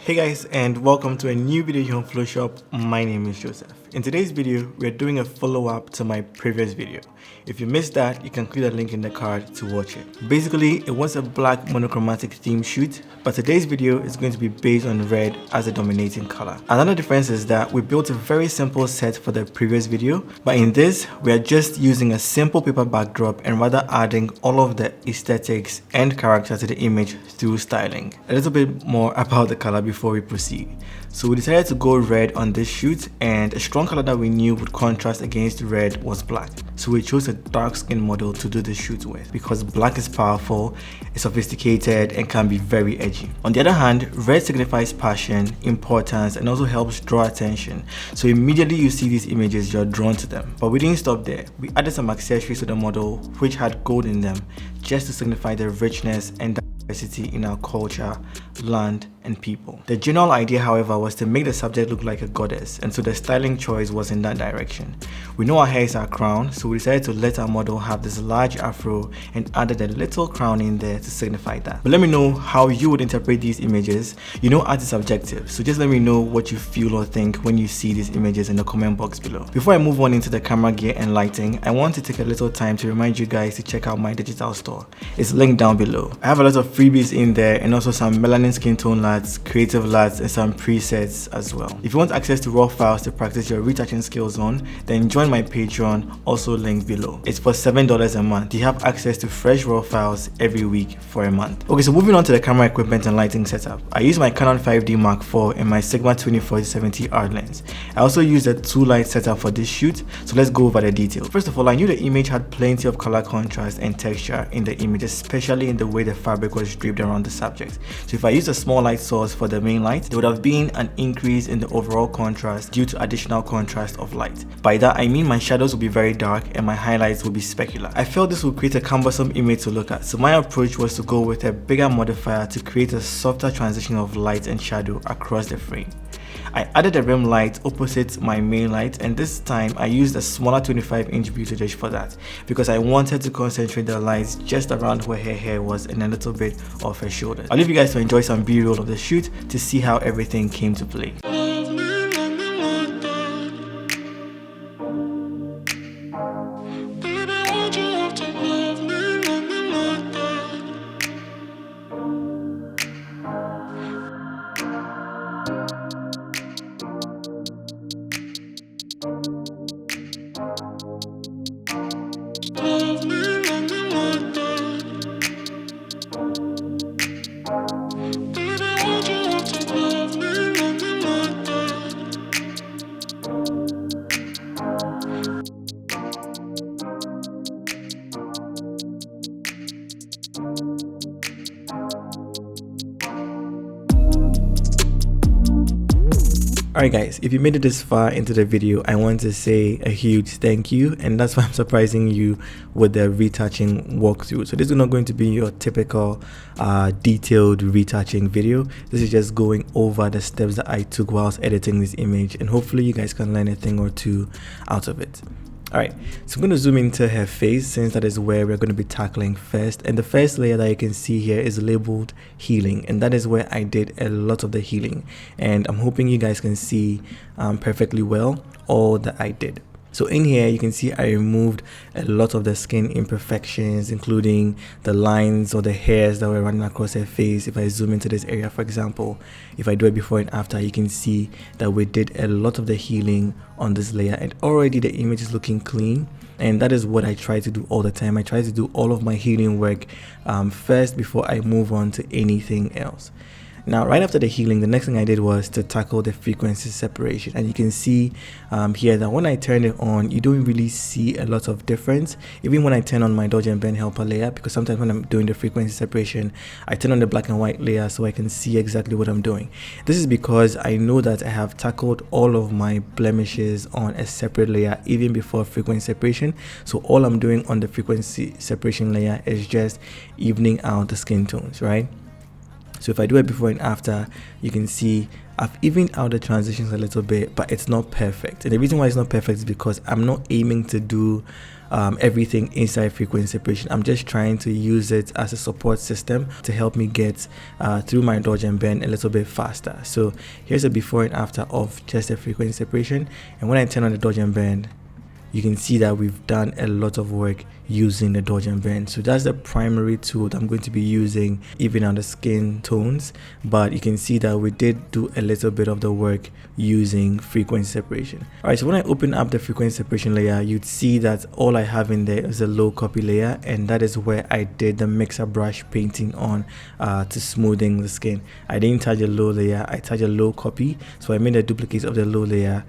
Hey guys, and welcome to a new video here on Phloshop. My name is Joseph. In today's video, we're doing a follow-up to my previous video. If you missed that, you can click the link in the card to watch it. Basically, it was a black monochromatic theme shoot, but today's video is going to be based on red as a dominating color. Another difference is that we built a very simple set for the previous video, but in this, we are just using a simple paper backdrop and rather adding all of the aesthetics and character to the image through styling. A little bit more about the color before we proceed. So we decided to go red on this shoot, and a strong color that we knew would contrast against red was black. So we chose a dark skin model to do the shoot with because black is powerful, is sophisticated, and can be very edgy. On the other hand, red signifies passion, importance, and also helps draw attention. So immediately you see these images, you're drawn to them. But we didn't stop there. We added some accessories to the model which had gold in them just to signify the richness and diversity in our culture, land, and people. The general idea, however, was to make the subject look like a goddess, and so the styling choice was in that direction. We know our hair is our crown, so we decided to let our model have this large afro and added a little crown in there to signify that. But let me know how you would interpret these images. You know, art is subjective, so just let me know what you feel or think when you see these images in the comment box below. Before I move on into the camera gear and lighting, I want to take a little time to remind you guys to check out my digital store. It's linked down below. I have a lot of freebies in there and also some melanin skin tone LUTs, creative LUTs, and some presets as well. If you want access to raw files to practice your retouching skills on, then join my Patreon, also linked below. It's for $7 a month. You have access to fresh raw files every week for a month. Okay, so moving on to the camera equipment and lighting setup. I use my Canon 5D Mark IV and my Sigma 2040-70 art lens. I also used a 2-light setup for this shoot, so let's go over the details. First of all, I knew the image had plenty of color contrast and texture in the image, especially in the way the fabric was draped around the subject. So if I used a small light source for the main light, there would have been an increase in the overall contrast due to additional contrast of light. By that I mean my shadows will be very dark and my highlights will be specular. I felt this would create a cumbersome image to look at, so my approach was to go with a bigger modifier to create a softer transition of light and shadow across the frame. I added a rim light opposite my main light, and this time I used a smaller 25-inch voltage for that because I wanted to concentrate the lights just around where her hair was and a little bit off her shoulders. I'll leave you guys to enjoy some B-roll of the shoot to see how everything came to play. Alright guys, if you made it this far into the video, I want to say a huge thank you, and that's why I'm surprising you with the retouching walkthrough. So this is not going to be your typical detailed retouching video. This is just going over the steps that I took whilst editing this image, and hopefully you guys can learn a thing or two out of it. Alright, so I'm going to zoom into her face since that is where we're going to be tackling first, and the first layer that you can see here is labeled healing, and that is where I did a lot of the healing, and I'm hoping you guys can see perfectly well all that I did. So in here you can see I removed a lot of the skin imperfections, including the lines or the hairs that were running across her face. If I zoom into this area, for example, if I do it before and after, you can see that we did a lot of the healing on this layer, and already the image is looking clean. And that is what I try to do all the time. I try to do all of my healing work first before I move on to anything else. Now, right after the healing, the next thing I did was to tackle the frequency separation, and you can see here that when I turn it on, you don't really see a lot of difference, even when I turn on my dodge and bend helper layer, because sometimes when I'm doing the frequency separation, I turn on the black and white layer so I can see exactly what I'm doing. This is because I know that I have tackled all of my blemishes on a separate layer even before frequency separation, so all I'm doing on the frequency separation layer is just evening out the skin tones, right? So if I do it before and after, you can see I've evened out the transitions a little bit, but it's not perfect. And the reason why it's not perfect is because I'm not aiming to do everything inside frequency separation. I'm just trying to use it as a support system to help me get through my dodge and bend a little bit faster. So here's a before and after of just a frequency separation. And when I turn on the dodge and bend, you can see that we've done a lot of work using the dodge and bend. So that's the primary tool that I'm going to be using even on the skin tones, but you can see that we did do a little bit of the work using frequency separation. All right, so when I open up the frequency separation layer, you'd see that all I have in there is a low copy layer, and that is where I did the mixer brush painting on to smoothing the skin. I didn't touch a low layer, I touched a low copy. So I made a duplicate of the low layer,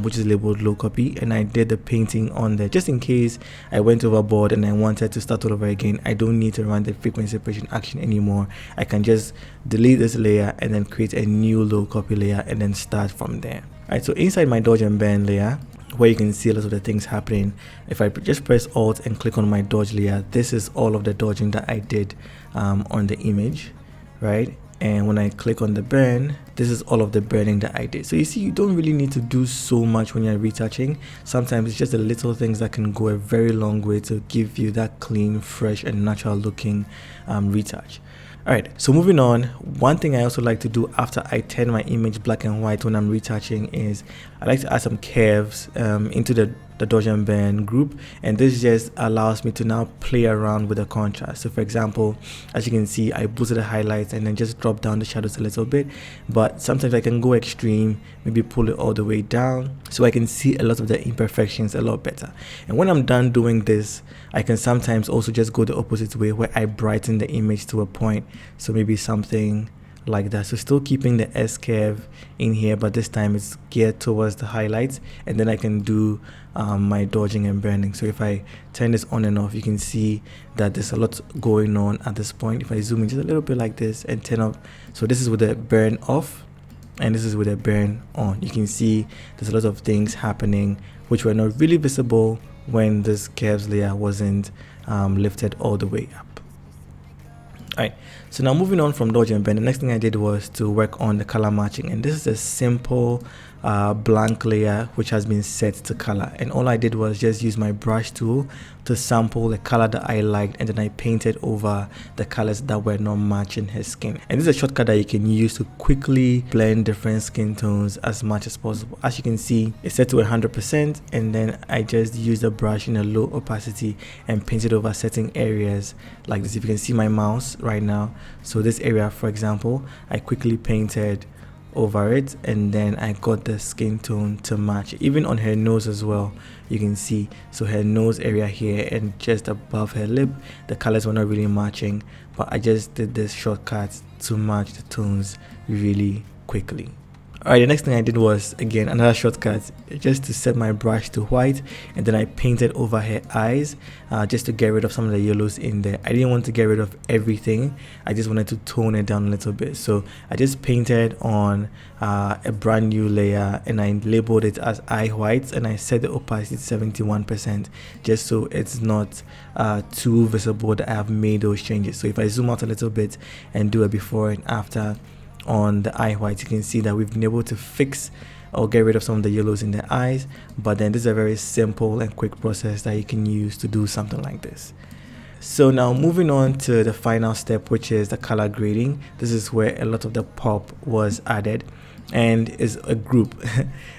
which is labeled low copy, and I did the painting on there just in case I went overboard and I wanted to start all over again. I don't need to run the frequency separation action anymore. I can just delete this layer and then create a new low copy layer and then start from there. Alright, so inside my dodge and bend layer, where you can see a lot of the things happening, if I just press Alt and click on my dodge layer, this is all of the dodging that I did on the image, right? And when I click on the burn, this is all of the burning that I did. So you see, you don't really need to do so much when you're retouching. Sometimes it's just the little things that can go a very long way to give you that clean, fresh, and natural looking retouch. Alright, so moving on, one thing I also like to do after I turn my image black and white when I'm retouching is I like to add some curves into the dodge and bend group, and this just allows me to now play around with the contrast. So for example, as you can see, I boosted the highlights and then just drop down the shadows a little bit, but sometimes I can go extreme, maybe pull it all the way down so I can see a lot of the imperfections a lot better. And when I'm done doing this, I can sometimes also just go the opposite way where I brighten the image to a point, so maybe something like that. So still keeping the S curve in here, but this time it's geared towards the highlights, and then I can do my dodging and burning. So if I turn this on and off, you can see that there's a lot going on at this point. If I zoom in just a little bit like this and turn up, so this is with the burn off and this is with the burn on, you can see there's a lot of things happening which were not really visible when this curves layer wasn't lifted all the way up. Alright, so now moving on from dodge and bend, the next thing I did was to work on the color matching, and this is a simple blank layer which has been set to color, and all I did was just use my brush tool to sample the color that I liked, and then I painted over the colors that were not matching his skin. And this is a shortcut that you can use to quickly blend different skin tones as much as possible. As you can see, it's set to 100%, and then I just use the brush in a low opacity and painted over certain areas like this. If you can see my mouse right now, so this area for example, I quickly painted over it, and then I got the skin tone to match. Even on her nose as well, you can see, so her nose area here and just above her lip, the colors were not really matching, but I just did this shortcut to match the tones really quickly. Alright, the next thing I did was, again, another shortcut, just to set my brush to white, and then I painted over her eyes just to get rid of some of the yellows in there. I didn't want to get rid of everything, I just wanted to tone it down a little bit. So I just painted on a brand new layer, and I labeled it as eye whites, and I set the opacity to 71% just so it's not too visible that I have made those changes. So if I zoom out a little bit and do a before and after on the eye whites, you can see that we've been able to fix or get rid of some of the yellows in the eyes. But then this is a very simple and quick process that you can use to do something like this. So now moving on to the final step, which is the color grading. This is where a lot of the pop was added, and is a group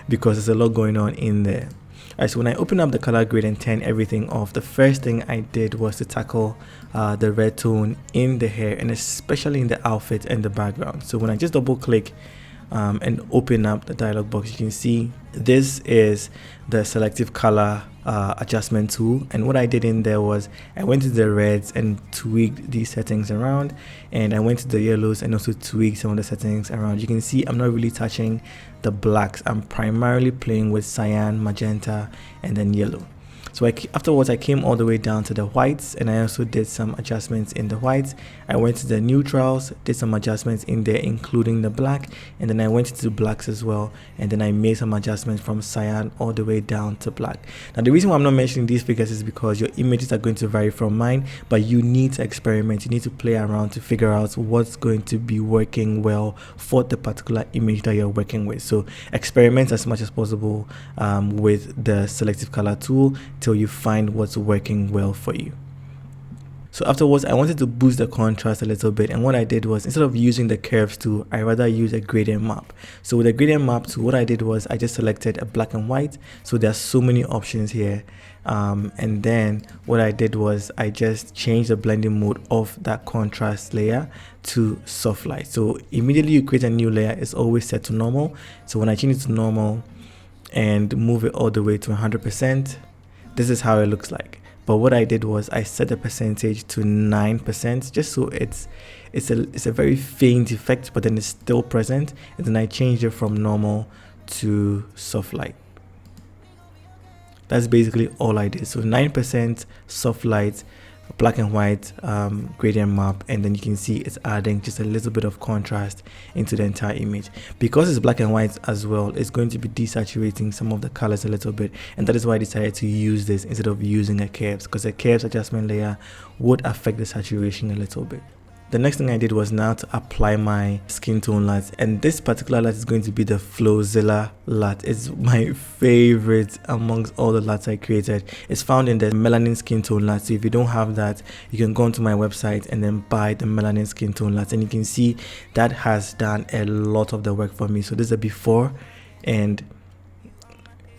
because there's a lot going on in there. Alright, so when I open up the color grade and turn everything off, the first thing I did was to tackle the red tone in the hair, and especially in the outfit and the background. So when I just double click and open up the dialog box, you can see this is the selective color adjustment tool, and what I did in there was I went to the reds and tweaked these settings around, and I went to the yellows and also tweaked some of the settings around. You can see I'm not really touching the blacks, I'm primarily playing with cyan, magenta, and then yellow. So afterwards I came all the way down to the whites, and I also did some adjustments in the whites. I went to the neutrals, did some adjustments in there including the black, and then I went into blacks as well, and then I made some adjustments from cyan all the way down to black. Now the reason why I'm not mentioning these figures is because your images are going to vary from mine, but you need to experiment, you need to play around to figure out what's going to be working well for the particular image that you're working with. So experiment as much as possible with the selective color tool till you find what's working well for you. So afterwards I wanted to boost the contrast a little bit, and what I did was, instead of using the curves tool, I rather use a gradient map. So with the gradient map tool, what I did was I just selected a black and white. So there's so many options here, and then what I did was I just changed the blending mode of that contrast layer to soft light. So immediately you create a new layer, it's always set to normal. So when I change it to normal and move it all the way to 100%, this is how it looks like. But what I did was I set the percentage to 9%, just so it's a very faint effect, but then it's still present. And then I changed it from normal to soft light. That's basically all I did. So 9% soft light, black and white gradient map, and then you can see it's adding just a little bit of contrast into the entire image. Because it's black and white as well, it's going to be desaturating some of the colors a little bit, and that is why I decided to use this instead of using a curves, because a curves adjustment layer would affect the saturation a little bit. The next thing I did was now to apply my skin tone LUTs, and this particular LUT is going to be the Phloshop LUT. It's my favorite amongst all the LUTs I created. It's found in the melanin skin tone LUT. So if you don't have that, you can go onto my website and then buy the melanin skin tone LUTs, and you can see that has done a lot of the work for me. So this is the before and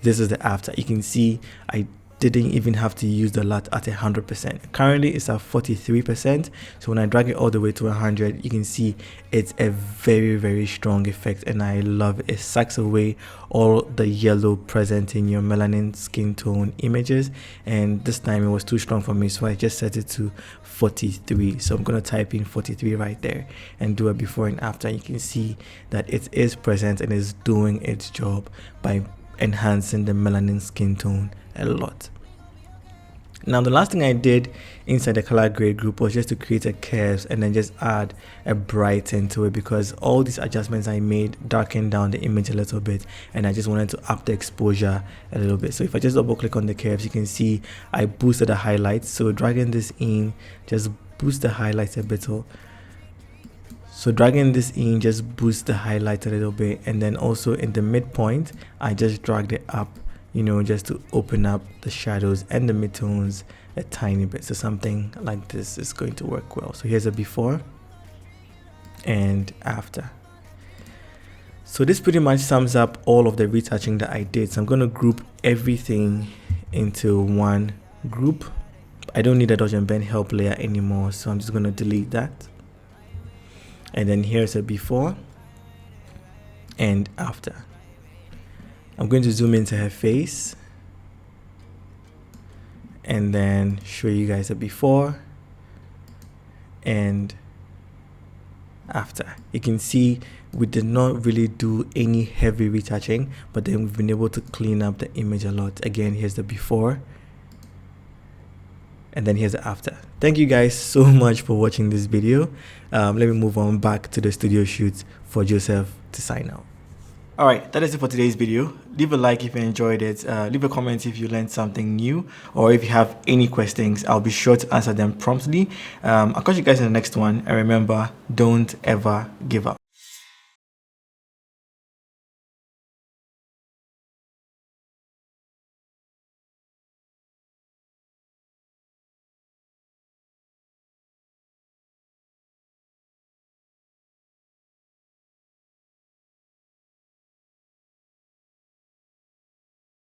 this is the after. You can see I didn't even have to use the LUT at 100%. Currently it's at 43%. So when I drag it all the way to 100, you can see it's a very strong effect, and I love it. It sucks away all the yellow present in your melanin skin tone images, and this time it was too strong for me, so I just set it to 43. So I'm gonna type in 43 right there and do a before and after. You can see that it is present and is doing its job by enhancing the melanin skin tone a lot. Now the last thing I did inside the color grade group was just to create a curves and then just add a brighten to it, because all these adjustments I made darkened down the image a little bit, and I just wanted to up the exposure a little bit. So if I just double click on the curves, you can see I boosted the highlights. So dragging this in just boost the highlights a bit. So dragging this in just boosts the highlight a little bit, and then also in the midpoint I just dragged it up, you know, just to open up the shadows and the midtones a tiny bit. So something like this is going to work well. So here's a before and after. So this pretty much sums up all of the retouching that I did. So I'm going to group everything into one group. I don't need a dodge and bend help layer anymore, so I'm just going to delete that. And then here's a before and after. I'm going to zoom into her face and then show you guys a before and after. You can see we did not really do any heavy retouching, but then we've been able to clean up the image a lot. Again, here's the before and then here's the after. Thank you guys so much for watching this video. Let me move on back to the studio shoot for Joseph to sign out. Alright, that is it for today's video. Leave a like if you enjoyed it, leave a comment if you learned something new, or if you have any questions, I'll be sure to answer them promptly. I'll catch you guys in the next one, and remember, don't ever give up.